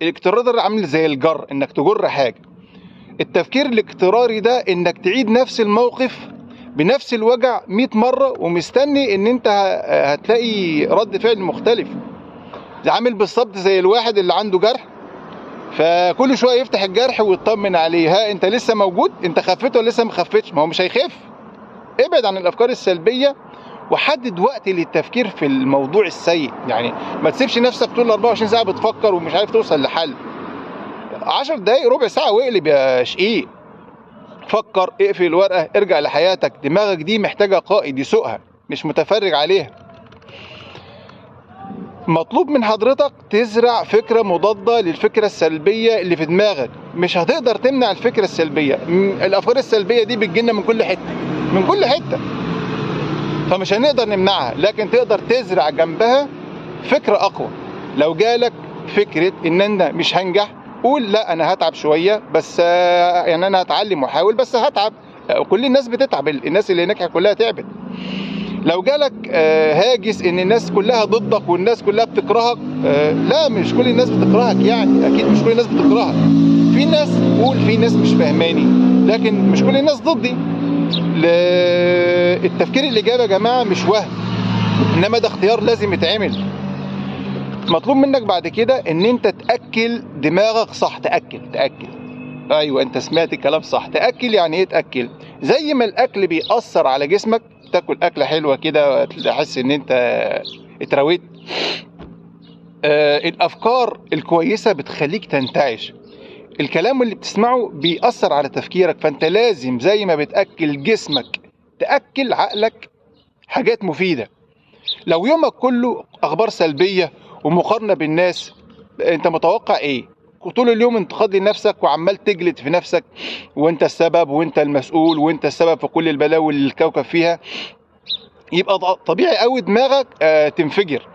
الاكترار ده عامل زي الجر، انك تجر حاجه. التفكير الاكتراري ده انك تعيد نفس الموقف بنفس الوجع 100 مره ومستني ان انت هتلاقي رد فعل مختلف. ده عامل بالظبط زي الواحد اللي عنده جرح، فكل شويه يفتح الجرح ويطمن عليه، ها انت لسه موجود، انت خفيت ولا لسه ما خفتش؟ ما هو مش هيخف. ابعد عن الافكار السلبيه وحدد وقت للتفكير في الموضوع السيء. يعني ما تسيبش نفسك طول 24 ساعه بتفكر ومش عارف توصل لحل. 10 دقايق ربع ساعه واقلب يا شقيق. فكر، اقفل الورقه، ارجع لحياتك. دماغك دي محتاجه قائد يسوقها، مش متفرج عليها. مطلوب من حضرتك تزرع فكره مضاده للفكره السلبيه اللي في دماغك. مش هتقدر تمنع الفكره السلبيه، الافكار السلبيه دي بتجيلنا من كل حته، من كل حته، فمش هنقدر نمنعها، لكن تقدر تزرع جنبها فكره اقوى. لو جالك فكره ان انا مش هنجح، قول لا انا هتعب شويه بس، يعني انا هتعلم واحاول بس هتعب. كل الناس بتتعب، الناس اللي نجحت كلها تعبت. لو جالك هاجس ان الناس كلها ضدك والناس كلها بتكرهك، لا مش كل الناس بتكرهك، يعني اكيد مش كل الناس بتكرهك. في ناس، قول في ناس مش فاهماني، لكن مش كل الناس ضدي. التفكير الايجابي يا جماعه مش وهم، انما ده اختيار لازم يتعمل. مطلوب منك بعد كده ان انت تاكل دماغك صح. تاكل ايوه انت سمعت الكلام صح. تاكل يعني ايه تاكل؟ زي ما الاكل بيأثر على جسمك، تاكل اكله حلوه كده تحس ان انت اترويت. الافكار الكويسه بتخليك تنتعش. الكلام اللي بتسمعه بيأثر على تفكيرك، فانت لازم زي ما بتاكل جسمك تاكل عقلك حاجات مفيده. لو يومك كله اخبار سلبيه ومقارنه بالناس، انت متوقع ايه؟ طول اليوم انتقاد لنفسك وعمال تجلد في نفسك، وانت السبب وانت المسؤول وانت السبب في كل البلاوي اللي الكوكب فيها، يبقى طبيعي قوي دماغك تنفجر.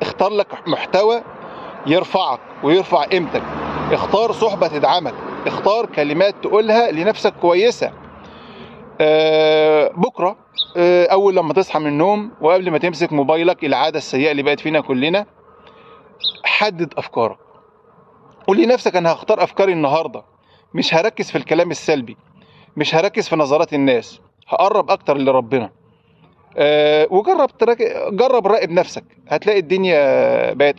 اختار لك محتوى يرفعك ويرفع قيمتك. اختار صحبة تدعمك. اختار كلمات تقولها لنفسك كويسة. بكرة أول لما تصحى من النوم وقبل ما تمسك موبايلك، العادة السيئة اللي بقت فينا كلنا، حدد أفكارك. قول لنفسك أنا هختار أفكاري النهاردة، مش هركز في الكلام السلبي، مش هركز في نظرات الناس، هقرب أكتر لربنا. وجرب جرب راقب نفسك، هتلاقي الدنيا بقت